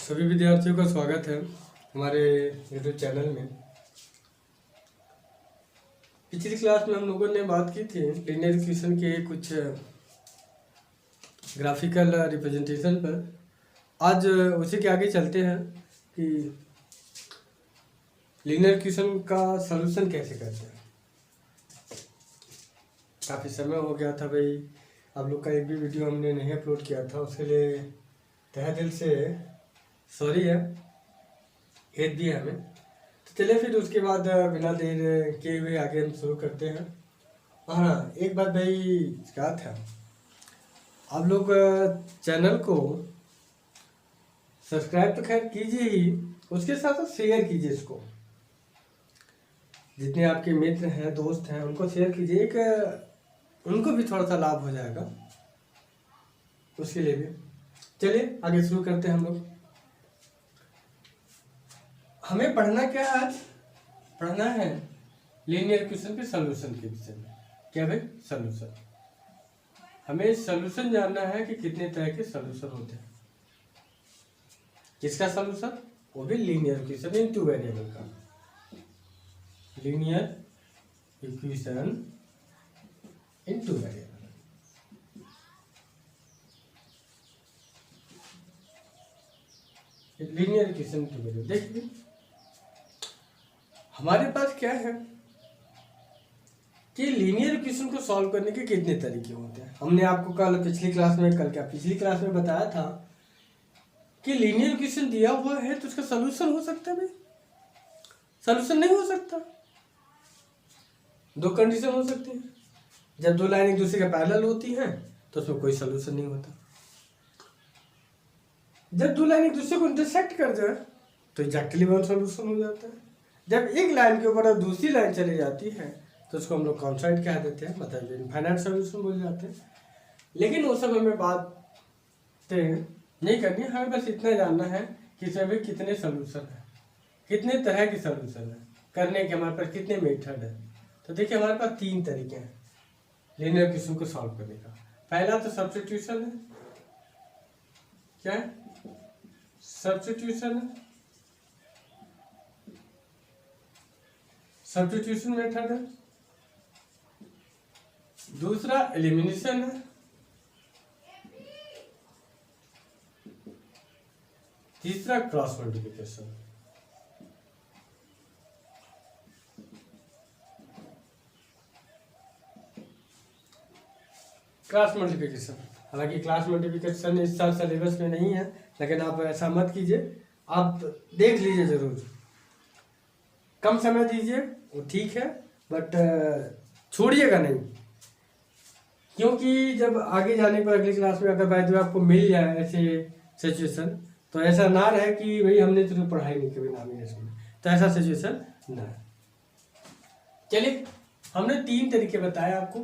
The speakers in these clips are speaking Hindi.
सभी विद्यार्थियों का स्वागत है हमारे यूट्यूब चैनल में। पिछली क्लास में हम लोगों ने बात की थी लीनियर इक्वेशन के कुछ ग्राफिकल रिप्रेजेंटेशन पर। आज उसी के आगे चलते हैं कि लीनियर इक्वेशन का सलूशन कैसे करते हैं। काफ़ी समय हो गया था भाई, आप लोग का एक भी वीडियो हमने नहीं अपलोड किया था, उसके लिए तहे दिल से सॉरी है, खेद भी है हमें। तो चलिए फिर उसके बाद बिना देर किए हुए आगे हम शुरू करते हैं। हाँ, एक बात भाई क्या था, आप लोग चैनल को सब्सक्राइब तो खैर कीजिए ही, उसके साथ साथ शेयर कीजिए इसको। जितने आपके मित्र हैं, दोस्त हैं, उनको शेयर कीजिए, एक उनको भी थोड़ा सा लाभ हो जाएगा, उसके लिए भी। चलिए आगे शुरू करते हैं हम लोग। हमें पढ़ना क्या है आज? पढ़ना है लीनियर इक्वेशन के सॉल्यूशन के विषय में। क्या भाई? सॉल्यूशन। हमें सॉल्यूशन जानना है कि कितने तरह के सॉल्यूशन होते हैं। किसका सॉल्यूशन? वो भी linear equation in two variable का। Linear equation in two variable. Linear equation in two variable. देखिए हमारे पास क्या है कि लीनियर इक्वेशन को सॉल्व करने के कितने तरीके होते हैं। हमने आपको पिछली क्लास में बताया था कि लीनियर इक्वेशन दिया हुआ है तो उसका सॉल्यूशन हो सकता है भाई, सॉल्यूशन नहीं हो सकता। दो कंडीशन हो सकती है, जब दो लाइन एक दूसरे के पैरेलल होती हैं तो उसमें कोई सॉल्यूशन नहीं होता। जब दो लाइन एक दूसरे को इंटरसेक्ट कर जाए तो एग्जैक्टली वन सॉल्यूशन हो जाता है। जब एक लाइन के ऊपर दूसरी लाइन चली जाती है तो उसको हम लोग कॉन्स्टेंट कह देते हैं, मतलब इनफाइनाइट सॉल्यूशन बोल जाते हैं। लेकिन वो सब हमें बातें नहीं करनी, हमें बस इतना जानना है कि इसमें भी कितने सॉल्यूशन है, कितने तरह के सॉल्यूशन है, करने के हमारे पास कितने मेथड है। तो देखिए हमारे पास तीन तरीके हैं लीनियर इक्वेशन को सॉल्व करने का। पहला तो सब्स्टिट्यूशन है। क्या है? सब्स्टिट्यूशन है, सब्स्टिट्यूशन मेथड है। दूसरा एलिमिनेशन है। तीसरा क्रॉस मल्टीप्लिकेशन। क्लास मल्टीप्लिकेशन, हालांकि क्लास मल्टीप्लिकेशन इस साल सिलेबस में नहीं है, लेकिन आप ऐसा मत कीजिए, आप देख लीजिए जरूर, कम समय दीजिए, वो ठीक है, बट छोड़िएगा नहीं। क्योंकि जब आगे जाने पर अगली क्लास में अगर बाय द वे आपको मिल जाए ऐसे सिचुएशन, तो ऐसा ना रहे कि भाई हमने तो पढ़ाई नहीं कभी नाम है इसमें, तो ऐसा सिचुएशन ना है। चलिए हमने तीन तरीके बताए आपको।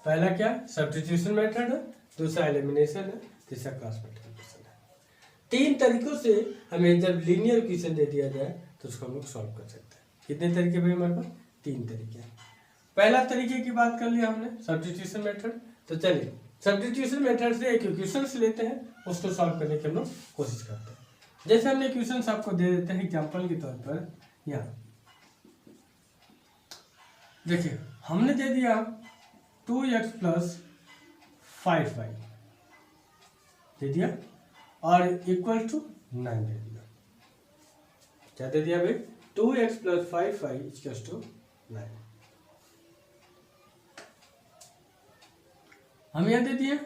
पहला क्या? सब्स्टिट्यूशन मेथड है, दूसरा एलिमिनेशन है, तीसरा क्रॉस मल्टीप्लिकेशन है। तीन तरीकों से हमें जब लीनियर इक्वेशन दे दिया जाए तो उसको हम लोग सॉल्व कर सकते हैं। कितने तरीके भाई हमारे पास? तीन तरीके हैं। पहला तरीके की बात कर लिया हमने, सब्स्टिट्यूशन मेथड। तो चलिए सब्स्टिट्यूशन मेथड से एक इक्वेशन लेते हैं, उसको सॉल्व करने की हम लोग कोशिश करते हैं। जैसे हमने इक्वेशन आपको दे देते हैं एग्जाम्पल के तौर पर। यहाँ देखिए हमने दे दिया 2x + 5y दे दिया और इक्वल टू 9 दे दिया। क्या दे दिया भाई? 2x + 5y = 9। हम यह दे दिए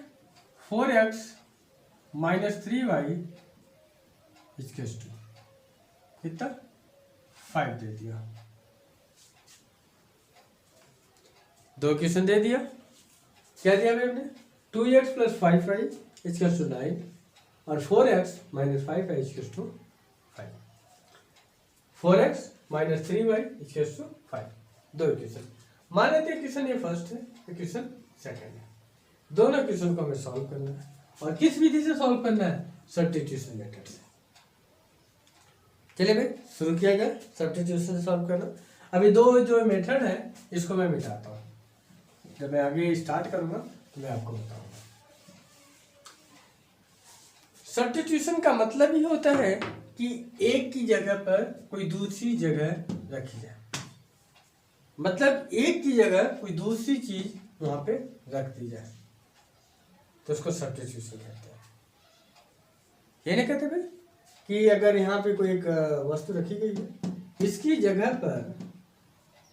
4x - 3y = कितना? 5 दे दिया। दो क्वेश्चन दे दिया। क्या दिया भाई हमने? 2x + 5y = 9 और 4x - 5y = 5। 4x - 3y = 5। दो इक्वेशन मान लेते हैं। इक्वेशन ये फर्स्ट है, इक्वेशन सेकंड है। दोनों इक्वेशन को हमें सॉल्व करना है। और किस विधि से सॉल्व करना है? सब्स्टिट्यूशन मेथड से। चलिए भाई शुरू किया जाए सब्स्टिट्यूशन से सॉल्व करना। अभी दो जो मेथड है इसको मैं मिटाता हूँ, जब मैं आगे स्टार्ट करूंगा तो मैं आपको बताऊंगा। सब्स्टिट्यूशन का मतलब ये होता है कि एक की जगह पर कोई दूसरी जगह रखी जाए, मतलब एक की जगह कोई दूसरी चीज वहां पे रख दी जाए, तो उसको सब्स्टिट्यूशन कहते हैं। ये नहीं कहते भाई कि अगर यहाँ पे कोई एक वस्तु रखी गई है, इसकी जगह पर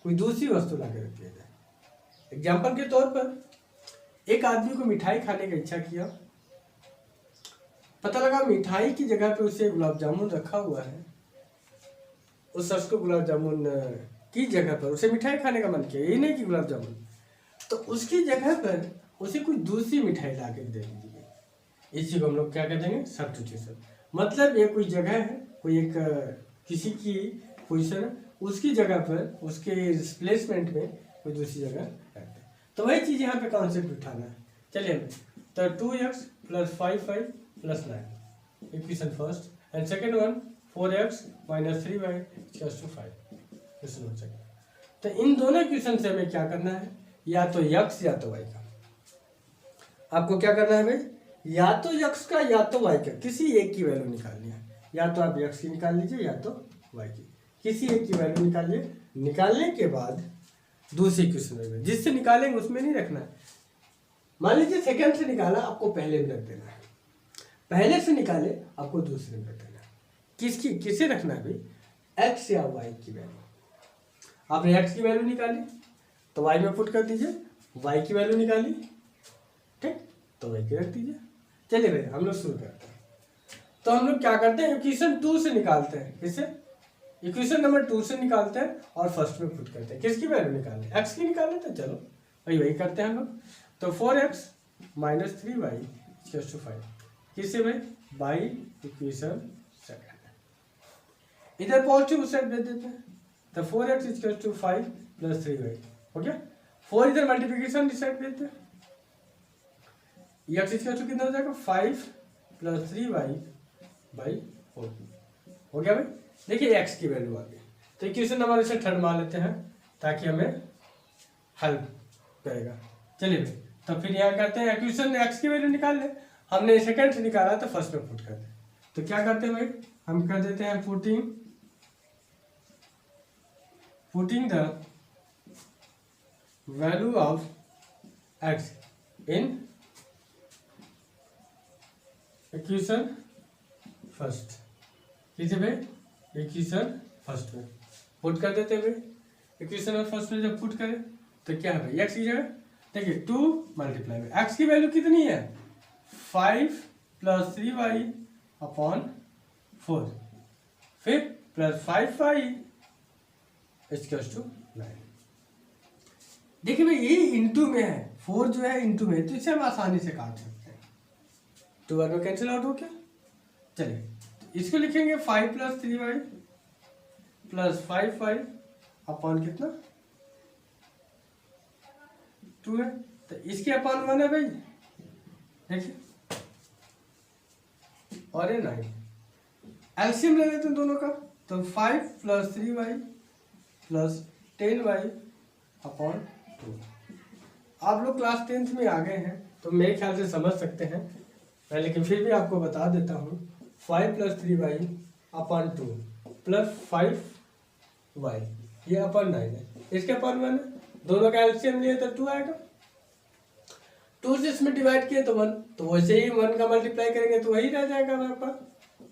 कोई दूसरी वस्तु ला के रख दिया जाए। एग्जाम्पल के तौर पर एक आदमी को मिठाई खाने की इच्छा किया, पता लगा मिठाई की जगह पे उसे गुलाब जामुन रखा हुआ है, उस शख्स को गुलाब जामुन की जगह पर उसे मिठाई खाने का मन किया, ये नहीं कि गुलाब जामुन, तो उसकी जगह पर उसे कोई दूसरी मिठाई ला के दे दी गई। इसी को हम लोग क्या कहते हैं, सब्स्टिट्यूशन। मतलब ये कोई जगह है, कोई एक किसी की पोजीशन है, उसकी जगह पर उसके रिप्लेसमेंट में कोई दूसरी जगह रखते हैं। तो वही चीज़ यहाँ पे कॉन्सेप्ट उठाना है। चलिए, तो 2x + 5y + 9 equation first, and second one 4x - 3y = 5 question हो सके। तो इन दोनों इक्वेशन से हमें क्या करना है, या तो x या तो y का। आपको क्या करना है भाई, या तो x का या तो y का, किसी एक की वैल्यू निकालनी है। या तो आप x की निकाल लीजिए या तो y की, किसी एक की वैल्यू निकालिए। निकालने के बाद दूसरी इक्वेशन में जिससे निकालेंगे उसमें नहीं रखना है। मान लीजिए सेकंड से निकाला, आपको पहले में रख देना है, पहले से निकाले आपको दूसरे में रख देना है। किसे रखना है भाई, x या y की वैल्यू। आपने x की वैल्यू निकाली तो y में पुट कर दीजिए, y की वैल्यू निकाली, ठीक, तो y की रख दीजिए। चलिए भाई हम लोग शुरू करते हैं। तो हम लोग क्या करते हैं, इक्वेशन 2 से निकालते हैं। किससे, इक्वेशन नंबर 2 से निकालते हैं और फर्स्ट में पुट करते हैं। किसकी वैल्यू निकालते हैं, x की निकालें, तो चलो वही करते हैं हम लोग। तो 4x - 3y = 5, किससे भाई, बाई इक्वेशन सेकंड। इधर पॉजिटिव उस साइड भेज देते हैं, तो 4x = 5 + 3y हो गया। 4 इधर मल्टीप्लिकेशन इस साइड भेजते हैं, x कितना हो जाएगा, 5 + 3y/4 हो गया भाई। देखिए x की वैल्यू आ गई, तो इक्वेशन नंबर इसे थर्ड मान लेते हैं ताकि हमें हेल्प करेगा। चलिए भाई, तो फिर यहाँ करते हैं, इक्वेशन x की वैल्यू निकाल ले, हमने सेकंड से निकाला तो फर्स्ट में पुट करते हैं। तो क्या करते हैं भाई, हम कर देते हैं putting the value of x in equation first. किसे भाई, इक्वेशन फर्स्ट में पुट कर देते हैं भाई। इक्वेशन फर्स्ट में जब पुट करें तो क्या है भाई, x की जगह देखिए 2 × x की वैल्यू कितनी है, 5 + 3y/4, फिर +5y = 9। देखिए भाई ये इंटू में है, 4 जो है इंटू में, तो इसे हम आसानी से काट सकते हैं। 2 बार में कैंसिल आउट हो क्या। चलिए तो इसको लिखेंगे 5 + 3y + 5y अपॉन कितना, 2 है, तो इसके अपॉन 1 है भाई, देखिए, और ये 9। एलसीएम ले लेते हैं दोनों का, तो 5 + 3y + 10y/2। आप लोग क्लास 10th में आ गए हैं तो मेरे ख्याल से समझ सकते हैं, मैं लेकिन फिर भी आपको बता देता हूँ। 5 + 3y/2 + 5y, ये अपॉन 9 है, इसके अपॉन 1 है, दोनों का एलसीएम लिए तो 2 आएगा। 2 से इसमें डिवाइड किए तो 1, तो वैसे ही 1 का मल्टीप्लाई करेंगे तो वही रह जाएगा हमारे पास,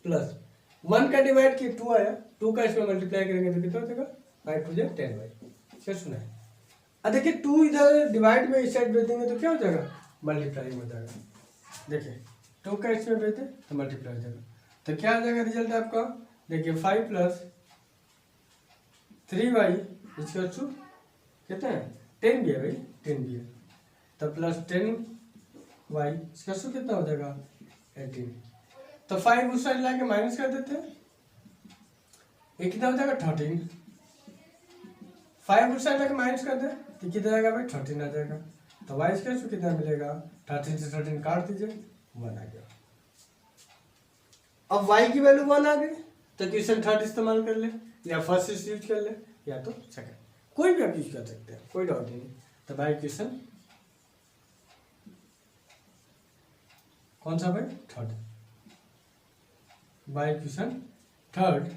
प्लस 1 का डिवाइड किए 2 आया, 2 का इसमें मल्टीप्लाई करेंगे तो कितना हो जाएगा, 5 × 2 = 10y। क्या सुना है, अब देखिए 2 इधर डिवाइड में इस साइड भेज देंगे तो क्या हो जाएगा, मल्टीप्लाई हो जाएगा। देखिए 2 का इसमें भेज दें तो मल्टीप्लाई हो जाएगा, तो क्या आ जाएगा रिजल्ट आपका, देखिए 5 + 3y = कितना है, 10 भी है भाई, 10 भी है, तो +10y = कितना हो जाएगा, 18। तो 5 उस साइड लाके माइनस कर देते हैं, ये कितना हो जाएगा, 13। 5 उस साइड लाके माइनस कर दे तो कितना जाएगा भाई, 13 आ जाएगा। तो y = कितना मिलेगा, 13 से 13 काट दीजिए, 1 आ गया। अब y की वैल्यू 1 आ गई, तो इक्वेशन थर्ड इस्तेमाल कर ले, या फर्स्ट यूज कर ले, या तो सेकंड, कोई भी आप यूज कर सकते हैं, कोई डाउट नहीं। तो भाई इक्वेशन कौन सा भाई, थर्ड। By equation third.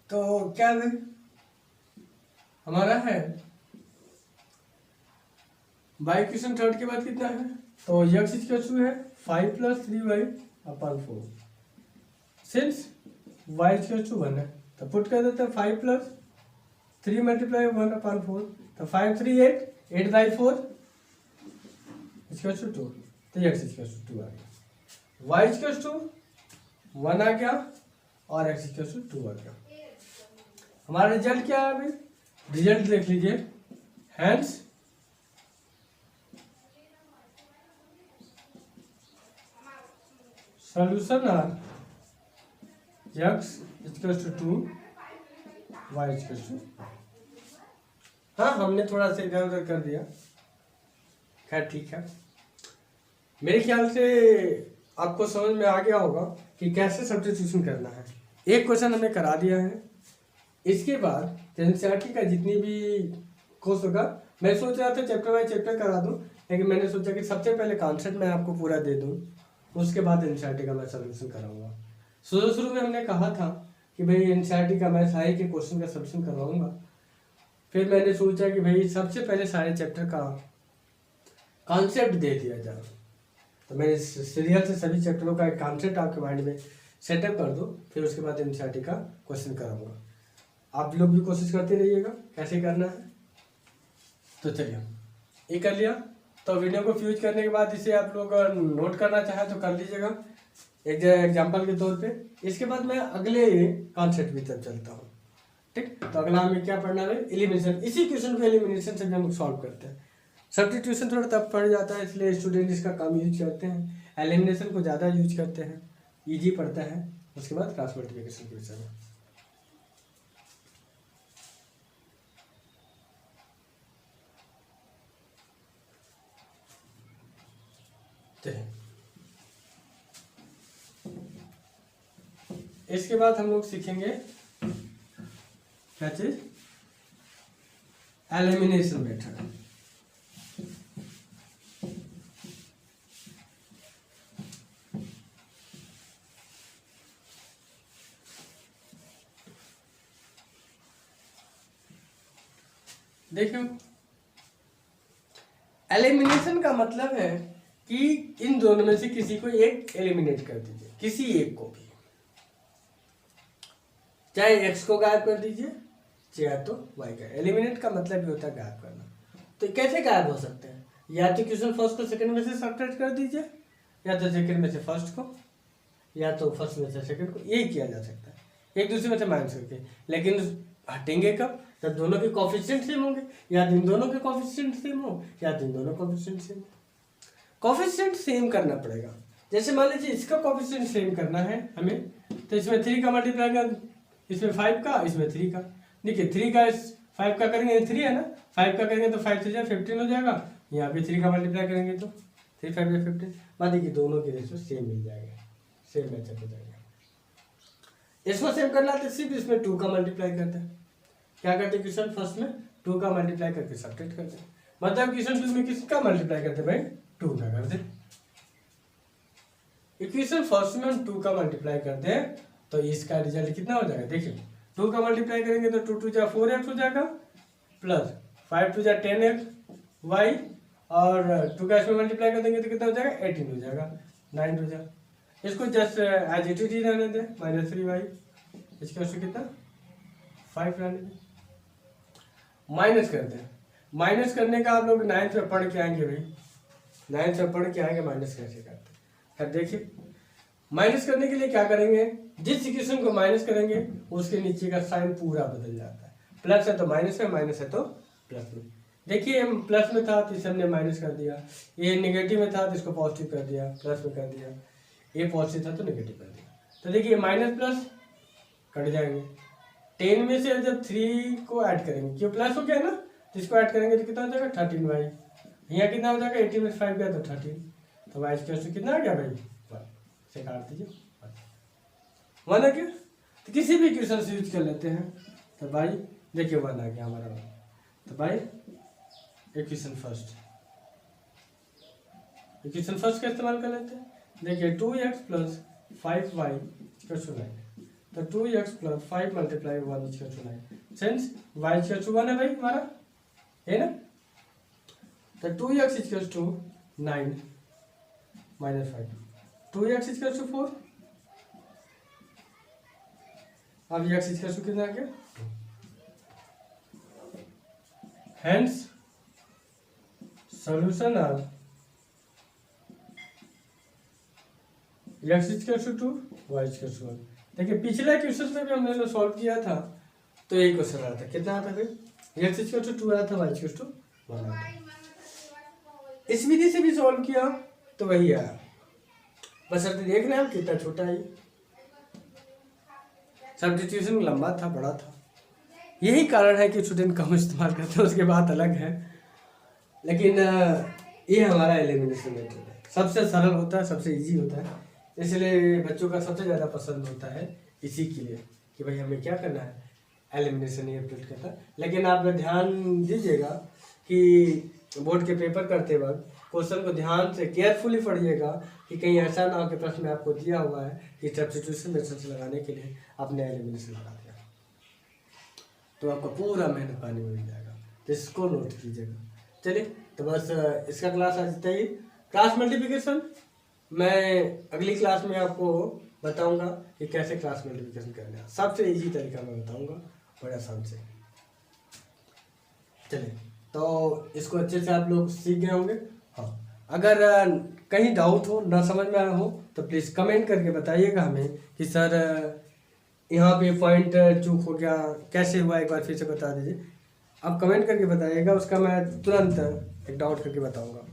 तो क्या है हमारा है बाई इक्वेशन थर्ड के बाद कितना है, तो यक्स इक्वल है 5 + 3y/4 सिंस y इक्वल 1 है, तो पुट कर देते हैं 5 + 3 × 1/4, तो 5 3 8 8/4 इक्वल 2, तो x इक्वल 2 आ गया, y इक्वल 1 आ गया और x इक्वल 2 आ गया। हमारा रिजल्ट क्या है अभी, रिजल्ट देख लीजिए, hence solution are x equal 2 y equal, हाँ हमने थोड़ा सा इधर उधर कर दिया, खैर ठीक है। मेरे ख्याल से आपको समझ में आ गया होगा कि कैसे सब्स्टिट्यूशन करना है। एक क्वेश्चन हमने करा दिया है, इसके बाद एनसीईआरटी का जितनी भी कोर्स होगा, मैं सोच रहा था चैप्टर बाय चैप्टर करा दूं, लेकिन मैंने सोचा कि सबसे पहले कॉन्सेप्ट मैं आपको पूरा दे दूं, उसके बाद एनसीईआरटी का मैं सोल्यूशन कराऊंगा। शुरू में हमने कहा था कि भाई एनसीईआरटी का मैं सारे के क्वेश्चन का सोल्यूशन करवाऊंगा, फिर मैंने सोचा कि भाई सबसे पहले सारे चैप्टर का कॉन्सेप्ट दे दिया जाए, तो मैं इस सीरियल से सभी चैप्टरों का एक कॉन्सेप्ट आपके माइंड में सेटअप कर दो, फिर उसके बाद एनसीईआरटी का क्वेश्चन कराऊंगा। आप लोग भी कोशिश करते रहिएगा कैसे करना है। तो चलिए ये कर लिया, तो वीडियो को फ्यूज करने के बाद इसे आप लोग नोट करना चाहे तो कर लीजिएगा एक एग्जाम्पल के तौर पे। इसके बाद मैं अगले कॉन्सेप्ट की तरफ चलता हूँ, ठीक। तो अगला हमें क्या पढ़ना है, एलिमिनेशन। इसी क्वेश्चन को एलिमिनेशन से हम सॉल्व करते हैं। सब्स्टिट्यूशन थोड़ा तब पड़ जाता है, इसलिए स्टूडेंट इसका कम यूज करते हैं, एलिमिनेशन को ज़्यादा यूज करते हैं, इजी पड़ता है। उसके बाद क्रॉस मल्टीप्लिकेशन के विषय में इसके बाद हम लोग सीखेंगे क्या चीज, एलिमिनेशन मेथड। देखो एलिमिनेशन का मतलब है कि इन दोनों में से किसी को एक एलिमिनेट कर दीजिए, किसी एक को भी, चाहे x को गायब कर दीजिए चाहे तो y का। एलिमिनेट का मतलब भी होता है गायब करना। तो कैसे गायब हो सकते हैं, या तो क्वेश्चन फर्स्ट को सेकंड में से सब्ट्रैक्ट कर दीजिए, या तो सेकंड में से फर्स्ट को, या तो फर्स्ट में से सेकंड को, यही किया जा सकता है एक दूसरे में से माइनस करके। लेकिन हटेंगे कब, जब दोनों के कोफिशिएंट सेम होंगे, या इन दोनों के कोफिशिएंट सेम हो, या इन दोनों कोफिशिएंट सेम हो। कोफिशिएंट सेम करना पड़ेगा। जैसे मान लीजिए इसका कोफिशिएंट सेम करना है हमें, तो इसमें 3 का मल्टीप्लाई कर, इसमें 5 का, इसमें 3 का। देखिए 3 का 5 का करेंगे, 3 है ना, 5 का करेंगे तो 5 से 15 हो जाएगा। यहाँ पे 3 का मल्टीप्लाई करेंगे तो 3 5 15, मान देखिए दोनों के रेशो सेम मिल जाएगा, सेम मैचअप हो जाएगा। इसको सेम करना तो सिर्फ इसमें 2 का मल्टीप्लाई करते हैं। क्या करते हैं, क्वेश्चन फर्स्ट में 2 का मल्टीप्लाई करके सब्ट्रैक्ट करते हैं, मतलब क्वेश्चन टू में किसका मल्टीप्लाई करते हैं भाई, 2 का करते हैं। इक्वेशन फर्स्ट में हम 2 का मल्टीप्लाई करते हैं, तो इसका रिजल्ट कितना हो जाएगा, देखिए 2 का मल्टीप्लाई करेंगे तो 2 2 जा 4x हो जाएगा, प्लस 5 2 जा 10x y, और 2 का इसमें मल्टीप्लाई कर देंगे तो कितना हो जाएगा, 18 हो जाएगा, 9 हो जाएगा। इसको जस्ट एज इट इज रहने दें, -3y, इसके उससे कितना 5 रहने दें, माइनस करते हैं। माइनस करने का आप लोग 9th में पढ़ के आएंगे भाई, 9th में पढ़ के आएंगे माइनस कैसे करते हैं। फिर देखिए माइनस करने के लिए क्या करेंगे, जिस इक्वेशन को माइनस करेंगे उसके नीचे का साइन पूरा बदल जाता है। प्लस है तो माइनस में, माइनस है तो प्लस में। देखिए हम प्लस में था तो इसे हमने माइनस कर दिया, ये नेगेटिव में था तो इसको पॉजिटिव कर दिया, प्लस में कर दिया, ये पॉजिटिव था तो नेगेटिव कर दिया। तो देखिए माइनस प्लस कट जाएंगे, 10 में से जब 3 को ऐड करेंगे, क्यों प्लस हो गया ना, तो इसको ऐड करेंगे तो कितना हो जाएगा 13y, यहाँ कितना हो जाएगा 18 में 5 गया तो 13, तो वाई स्क्वायर कितना आ गया भाई, से काट दीजिए, वन आ गया। तो किसी भी इक्वेशन से यूज कर लेते हैं, तो भाई देखिए 1 आ गया हमारा। तो भाई इक्वेशन फर्स्ट का इस्तेमाल कर लेते हैं। देखिए 2x + 5y इक्वल्स टू 9। तो 2x plus 5 multiply 1 equals to 9। Since y equals to 1 है भाई हमारा, है ना। तो 2x equals to 9 minus 5, 2x equals to 4। अब x इक्वल्स टू कितना आ गया, hence solution of x equals to 2, y equals to 1। देखिए पिछले क्वेश्चन में भी हमने सॉल्व किया था तो यही क्वेश्चन आया था, कितना आता है, x इक्वल्स टू 2 आया था, y इक्वल्स टू 1 आया था। इस विधि से भी सॉल्व किया तो वही आया, बस अब देख रहे हैं हम कितना छोटा है। सब्स्टिट्यूशन लंबा था, बड़ा था, यही कारण है कि स्टूडेंट कम इस्तेमाल करते हैं, उसके बाद अलग है। लेकिन ये हमारा एलिमिनेशन मेथड है, सबसे सरल होता है, सबसे इजी होता है, इसलिए बच्चों का सबसे ज़्यादा पसंद होता है इसी के लिए कि भाई हमें क्या करना है, एलिमिनेशन ही अपडेट करता है। लेकिन आप ध्यान दीजिएगा कि बोर्ड के पेपर करते वक्त क्वेश्चन को ध्यान से केयरफुली पढ़िएगा कि कहीं ऐसा ना हो कि प्रश्न में आपको दिया हुआ है कि सब्स्टिट्यूशन मेथड से लगाने के लिए आपने एलिमिनेशन लगा दिया, तो आपका पूरा मेहनत पानी में मिल जाएगा, तो इसको नोट कीजिएगा। चलिए तो बस इसका क्लास आज तक ही। क्लास मल्टीप्लिकेशन मैं अगली क्लास में आपको बताऊंगा कि कैसे क्लास मल्टीप्लिकेशन करना है, सबसे इजी तरीका मैं बताऊंगा, बड़े आसान से। चलिए तो इसको अच्छे से आप लोग सीख गए होंगे। हाँ, अगर कहीं डाउट हो, ना समझ में आया हो तो प्लीज़ कमेंट करके बताइएगा हमें कि सर यहाँ पे पॉइंट चूक हो गया, कैसे हुआ, एक बार फिर से बता दीजिए। आप कमेंट करके बताइएगा, उसका मैं तुरंत एक डाउट करके बताऊंगा।